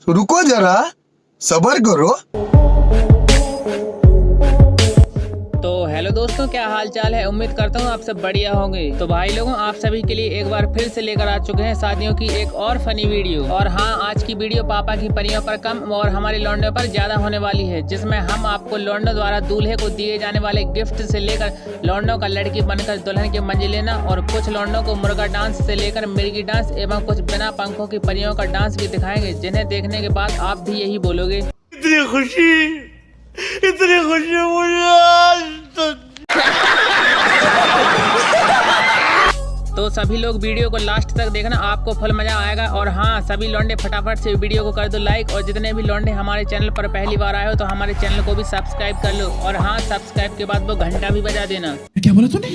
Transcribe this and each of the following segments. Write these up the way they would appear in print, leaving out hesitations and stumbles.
रुको जरा, सब्र करो। तो हेलो दोस्तों, क्या हाल चाल है। उम्मीद करता हूँ आप सब बढ़िया होंगे। तो भाई लोगों, आप सभी के लिए एक बार फिर से लेकर आ चुके हैं शादियों की एक और फनी वीडियो। और हाँ, आज की वीडियो पापा की परियों पर कम और हमारे लौंडों पर ज्यादा होने वाली है, जिसमें हम आपको लौंडों द्वारा दूल्हे को दिए जाने वाले गिफ्ट से लेकर लौंडों का लड़की बनकर दुल्हन के मंजे लेना, और कुछ लौंडों को मुर्गा डांस से लेकर मिर्गी डांस एवं कुछ बिना पंखों की परियों का डांस भी दिखाएंगे, जिन्हें देखने के बाद आप भी यही बोलोगे, इतनी खुशी मुझे आज तक। तो सभी लोग वीडियो को लास्ट तक देखना, आपको फुल मजा आएगा। और हाँ, सभी लौंडे फटाफट से वीडियो को कर दो लाइक, और जितने भी लौंडे हमारे चैनल पर पहली बार आए हो तो हमारे चैनल को भी सब्सक्राइब कर लो। और हाँ, सब्सक्राइब के बाद वो घंटा भी बजा देना। क्या बोला तूने?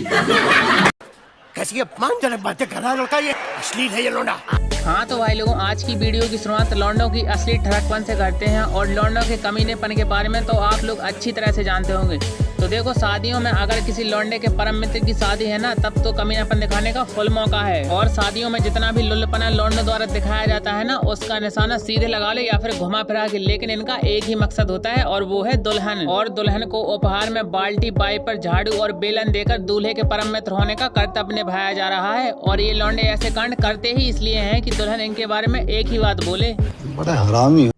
कैसी अपमानजनक बातें कर रहा है लड़का, ये अश्लील है ये लौंडा। हाँ तो भाई लोगों, आज की वीडियो की शुरुआत लौंडों की असली ठरकपन से करते हैं, और लौंडों के कमीनेपन के बारे में तो आप लोग अच्छी तरह से जानते होंगे। तो देखो, शादियों में अगर किसी लौंडे के परम मित्र की शादी है ना, तब तो कमीनापन दिखाने का फुल मौका है। और शादियों में जितना भी लुल्लपना लौंडों द्वारा दिखाया जाता है ना, उसका निशाना सीधे लगा ले या फिर घुमा फिरा के, लेकिन इनका एक ही मकसद होता है, और वो है दुल्हन। और दुल्हन को उपहार में बाल्टी, वाइपर, झाड़ू और बेलन देकर दूल्हे के परम मित्र होने का कर्तव्य निभाया जा रहा है। और ये लौंडे ऐसे कांड करते ही इसलिए हैं कि दुल्हन इनके बारे में एक ही बात बोले, बड़ा हरामी।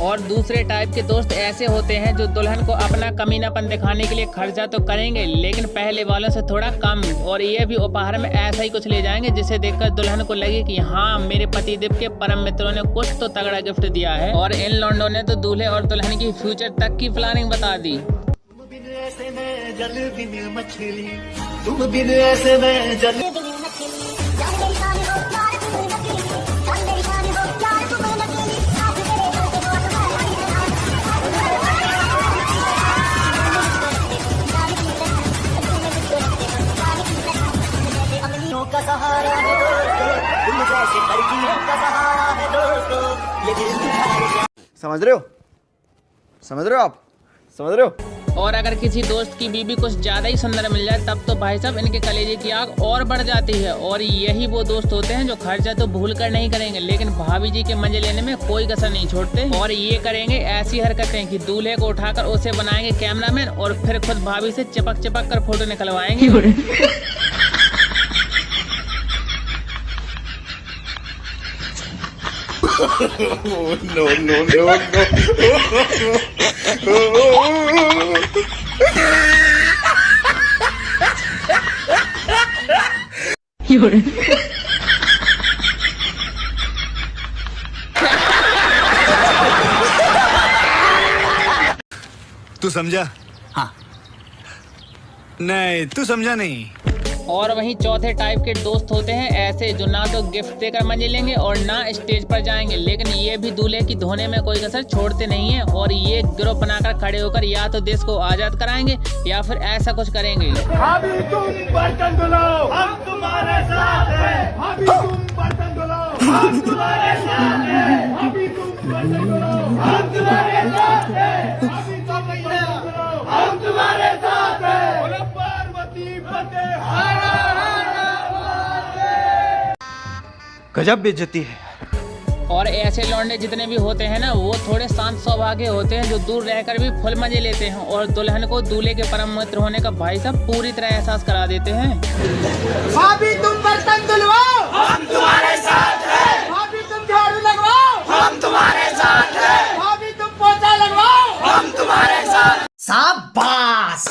और दूसरे टाइप के दोस्त ऐसे होते हैं जो दुल्हन को अपना कमीनापन दिखाने के लिए खर्चा तो करेंगे, लेकिन पहले वालों से थोड़ा कम। और ये भी उपहार में ऐसा ही कुछ ले जाएंगे जिसे देखकर दुल्हन को लगे कि हाँ, मेरे पतिदेव के परम मित्रों ने कुछ तो तगड़ा गिफ्ट दिया है। और इन लौंडों ने तो दूल्हे और दुल्हन की फ्यूचर तक की प्लानिंग बता दी। समझ रहे हो? समझ रहे हो आप? समझ रहे हो? और अगर किसी दोस्त की बीबी कुछ ज्यादा ही सुंदर मिल जाए, तब तो भाई साहब इनके कलेजे की आग और बढ़ जाती है। और यही वो दोस्त होते हैं जो खर्चा तो भूल कर नहीं करेंगे, लेकिन भाभी जी के मजे लेने में कोई कसर नहीं छोड़ते। और ये करेंगे ऐसी हरकतें कि दूल्हे को उठाकर उसे बनाएंगे कैमरामैन, और फिर खुद भाभी से चिपक चिपक कर फोटो निकलवाएंगे। नो नो नो तू समझा? हाँ। नहीं, तू समझा नहीं। और वहीं चौथे टाइप के दोस्त होते हैं ऐसे, जो ना तो गिफ्ट देकर मजे लेंगे और ना स्टेज पर जाएंगे, लेकिन ये भी दूल्हे की धोने में कोई कसर छोड़ते नहीं है। और ये गिरोह बनाकर खड़े होकर या तो देश को आजाद कराएंगे या फिर ऐसा कुछ करेंगे। अभी तुम बर्तन धुलो, हम तुम्हारे साथ हैं। अभी तुम बर्तन धुलो, हम तुम्हारे साथ हैं। अभी तुम बर्तन धुलो, हम तुम्हारे साथ हैं। अभी तुम बर्तन धुलो, हम तुम्हारे साथ हैं। बोलो पार्वती फतेह। गजब बेइज्जती है। और ऐसे लौंडे जितने भी होते हैं ना, वो थोड़े शांत स्वभाव के होते हैं, जो दूर रहकर भी फुल मजे लेते हैं, और दुल्हन को दूल्हे के परम मित्र होने का भाई साहब पूरी तरह एहसास करा देते हैं। भाभी तुम बर्तन धुलवाओ, हम तुम्हारे साथ हैं। भाभी तुम झाड़ू लगवाओ, हम तुम्हारे साथ हैं। भाभी तुम पोछा लगवाओ, हम तुम्हारे साथ। शाबाश।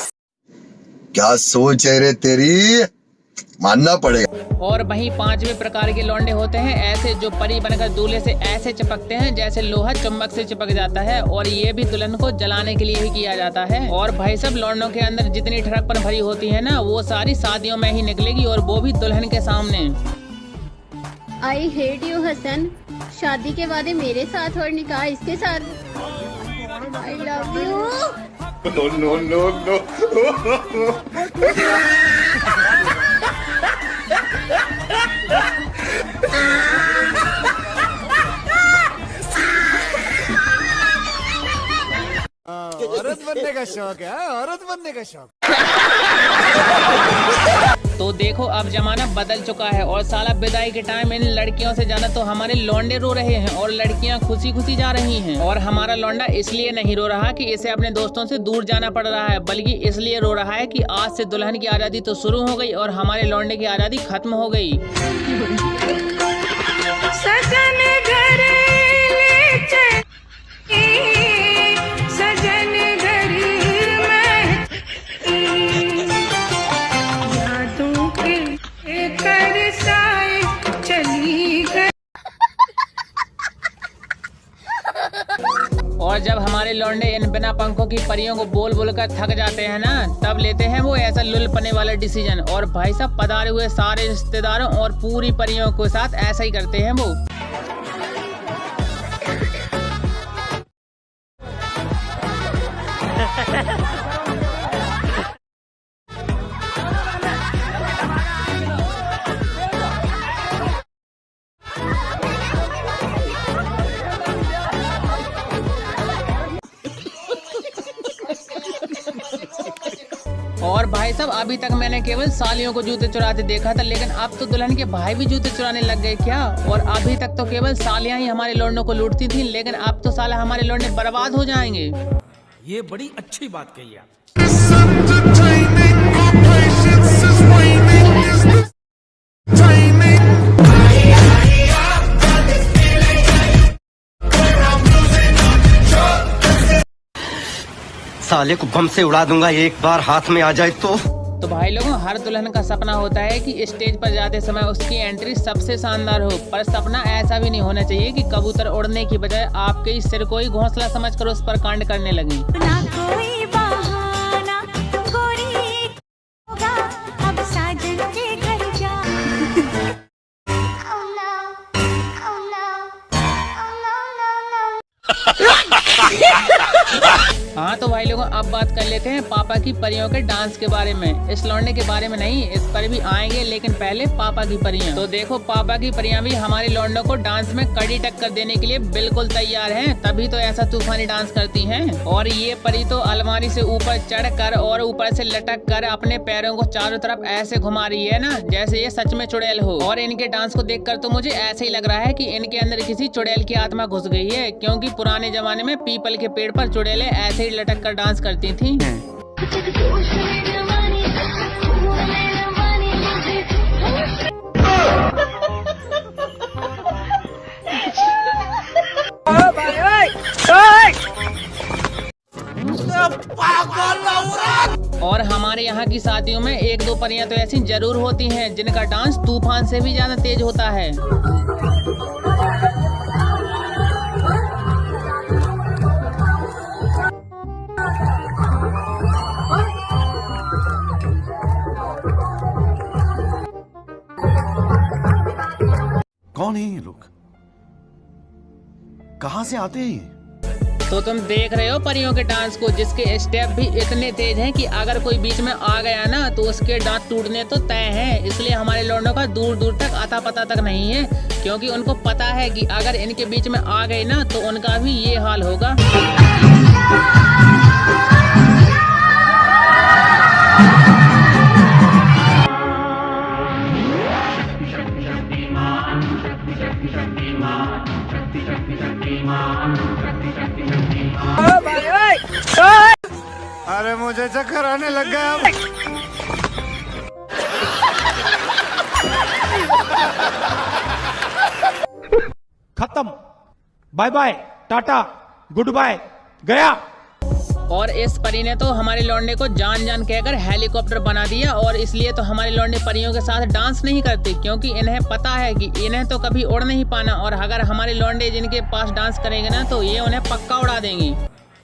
क्या सोच है रे तेरी। मानना पड़ेगा। और वहीं पांचवें प्रकार के लौंडे होते हैं ऐसे जो परी बनकर दूल्हे से ऐसे चिपकते हैं जैसे लोहा चुंबक से चिपक जाता है, और ये भी दुल्हन को जलाने के लिए ही किया जाता है। और भाई सब लौंडों के अंदर जितनी ठड़कपन भरी होती है ना, वो सारी शादियों में ही निकलेगी, और वो भी दुल्हन के सामने। आई हेट यू हसन, शादी के वादे मेरे साथ और निकाह इसके साथ। I love you. औरत बनने का शौक है, औरत बनने का शौक। तो देखो अब जमाना बदल चुका है, और साला विदाई के टाइम इन लड़कियों से ज्यादा तो हमारे लौंडे रो रहे हैं, और लड़कियां खुशी खुशी जा रही हैं। और हमारा लौंडा इसलिए नहीं रो रहा कि इसे अपने दोस्तों से दूर जाना पड़ रहा है, बल्कि इसलिए रो रहा है कि आज से दुल्हन की आजादी तो शुरू हो गई और हमारे लौंडे की आजादी खत्म हो गई। सजन घर ले चले, सजन घर में यादों के तरसाए चली गई। और जब हमारे लौंडे इन बिना पंखों की परियों को बोल बोल कर थक जाते हैं ना, तब लेते हैं वो ऐसा लुलपने वाला डिसीजन, और भाई साहब पधारे हुए सारे रिश्तेदारों और पूरी परियों के साथ ऐसा ही करते हैं वो। और भाई साहब अभी तक मैंने केवल सालियों को जूते चुराते देखा था, लेकिन अब तो दुल्हन के भाई भी जूते चुराने लग गए क्या? और अभी तक तो केवल सालियां ही हमारे लौंडों को लूटती थी, लेकिन अब तो साला हमारे लौंडे बर्बाद हो जाएंगे। ये बड़ी अच्छी बात कही आप। साले को बम से उड़ा दूंगा एक बार हाथ में आ जाए तो भाई लोगों, हर दुल्हन का सपना होता है कि स्टेज पर जाते समय उसकी एंट्री सबसे शानदार हो, पर सपना ऐसा भी नहीं होना चाहिए कि कबूतर उड़ने की बजाय आपके ही सिर को ही घोंसला समझकर उस पर कांड करने लगी। ना कोई बहाना गोरी होगा, अब साजन के घर जा। Oh no, oh no, oh no, no, no. हाँ तो भाई लोगों, अब बात कर लेते हैं पापा की परियों के डांस के बारे में। इस लौंडे के बारे में नहीं, इस पर भी आएंगे, लेकिन पहले पापा की परियां। तो देखो, पापा की परियां भी हमारे लौंडों को डांस में कड़ी टक्कर देने के लिए बिल्कुल तैयार हैं, तभी तो ऐसा तूफानी डांस करती हैं। और ये परी तो अलमारी से ऊपर चढ़कर और ऊपर से लटक कर अपने पैरों को चारों तरफ ऐसे घुमा रही है ना, जैसे ये सच में चुड़ैल हो। और इनके डांस को देखकर तो मुझे ऐसे ही लग रहा है कि इनके अंदर किसी चुड़ैल की आत्मा घुस गई है, क्योंकि पुराने जमाने में पीपल के पेड़ पर चुड़ैलें ऐसे ही लटक कर डांस करती थी। और हमारे यहाँ की शादियों में एक दो परियां तो ऐसी जरूर होती हैं जिनका डांस तूफान से भी ज्यादा तेज होता है। कौन है ये लोग? कहां से आते हैं? तो तुम देख रहे हो परियों के डांस को, जिसके स्टेप भी इतने तेज हैं कि अगर कोई बीच में आ गया ना तो उसके दांत टूटने तो तय हैं। इसलिए हमारे लौंडों का दूर दूर तक आता पता तक नहीं है, क्योंकि उनको पता है कि अगर इनके बीच में आ गए ना तो उनका भी ये हाल होगा। अरे मुझे चक्कर आने लग गया। खत्म, bye bye, tata, goodbye, गया। और इस परी ने तो हमारे लौंडे को जान जान कहकर हेलीकॉप्टर बना दिया, और इसलिए तो हमारे लौंडे परियों के साथ डांस नहीं करते, क्योंकि इन्हें पता है कि इन्हें तो कभी उड़ नहीं पाना, और अगर हमारे लौंडे जिनके पास डांस करेंगे ना तो ये उन्हें पक्का उड़ा देंगी।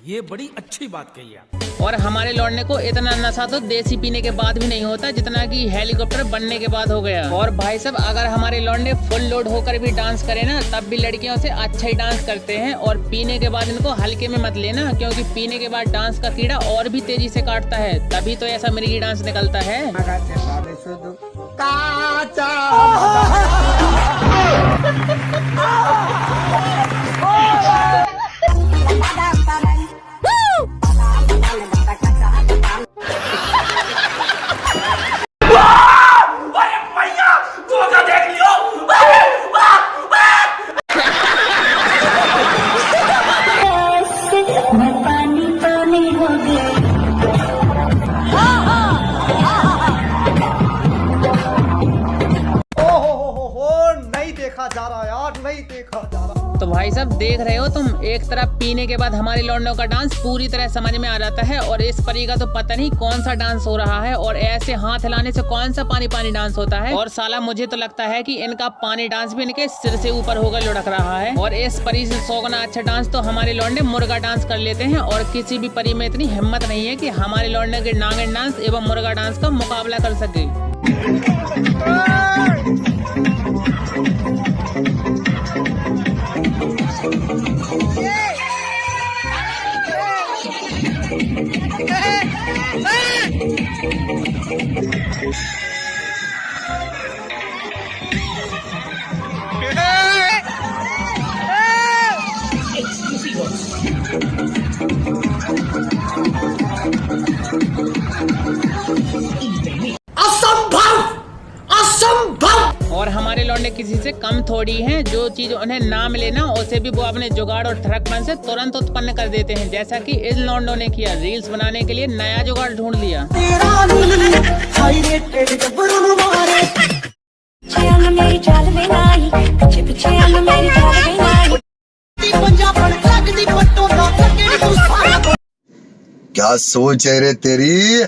ये बड़ी अच्छी बात कही आप। और हमारे लौंडे को इतना नशा तो देसी पीने के बाद भी नहीं होता जितना कि हेलीकॉप्टर बनने के बाद हो गया। और भाई साहब, अगर हमारे लौंडे फुल लोड होकर भी डांस करें ना तब भी लड़कियों से अच्छा ही डांस करते हैं। और पीने के बाद इनको हल्के में मत लेना, क्योंकि पीने के बाद डांस का कीड़ा और भी तेजी से काटता है, तभी तो ऐसा मिर्गी डांस निकलता है। तो भाई साहब देख रहे हो तुम, एक तरफ पीने के बाद हमारे लौंडों का डांस पूरी तरह समझ में आ जाता है, और इस परी का तो पता नहीं कौन सा डांस हो रहा है, और ऐसे हाथ हिलाने से कौन सा पानी पानी डांस होता है। और साला मुझे तो लगता है कि इनका पानी डांस भी इनके सिर से ऊपर होकर लुढ़क रहा है। और इस परी से 100 गुना अच्छा डांस तो हमारे लौंडे मुर्गा डांस कर लेते हैं, और किसी भी परी में इतनी हिम्मत नहीं है कि हमारे लौंडे के नागिन डांस एवं मुर्गा डांस का मुकाबला कर सके। और हमारे लौंडे किसी से कम थोड़ी हैं, जो चीज उन्हें ना मिले ना उसे भी वो अपने जुगाड़ और ठरकपन से तुरंत उत्पन्न कर देते हैं, जैसा कि इन लौंडों ने किया। रील्स बनाने के लिए नया जुगाड़ ढूंढ लिया। क्या सोच है रे तेरी,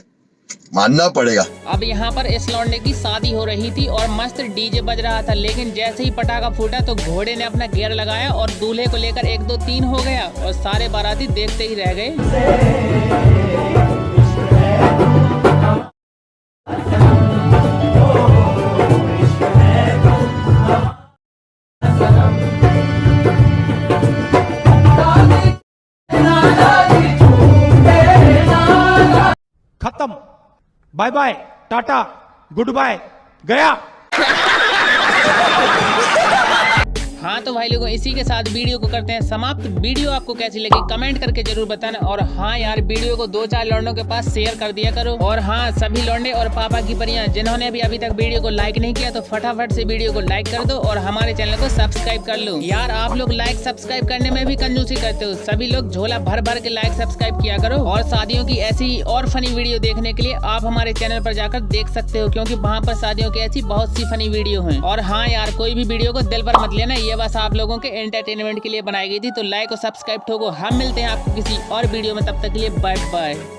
मानना पड़ेगा। अब यहाँ पर इस लौंडे की शादी हो रही थी और मस्त डीजे बज रहा था, लेकिन जैसे ही पटाखा फूटा तो घोड़े ने अपना गियर लगाया और दूल्हे को लेकर 1 2 3 हो गया, और सारे बाराती देखते ही रह गए। खत्म, bye bye, tata, goodbye, गया। हाँ तो भाई लोगों, इसी के साथ वीडियो को करते हैं समाप्त। वीडियो आपको कैसी लगी कमेंट करके जरूर बताना, और हाँ यार, वीडियो को 2-4 लौंडों के पास शेयर कर दिया करो। और हाँ, सभी लौंडे और पापा की परियां जिन्होंने भी अभी तक वीडियो को लाइक नहीं किया तो फटाफट से वीडियो को लाइक कर दो और हमारे चैनल को सब्सक्राइब कर लो। यार आप लोग लाइक सब्सक्राइब करने में भी कंजूसी करते हो, सभी लोग झोला भर भर के लाइक सब्सक्राइब किया करो। और शादियों की ऐसी ही और फनी वीडियो देखने के लिए आप हमारे चैनल पर जाकर देख सकते हो, क्योंकि वहाँ पर शादियों की ऐसी बहुत सी फनी वीडियो है। और हाँ यार, कोई भी वीडियो को दिल पर मत लेना, ये बस आप लोगों के एंटरटेनमेंट के लिए बनाई गई थी। तो लाइक और सब्सक्राइब ठोको। हम मिलते हैं आपको किसी और वीडियो में, तब तक के लिए बाय बाय।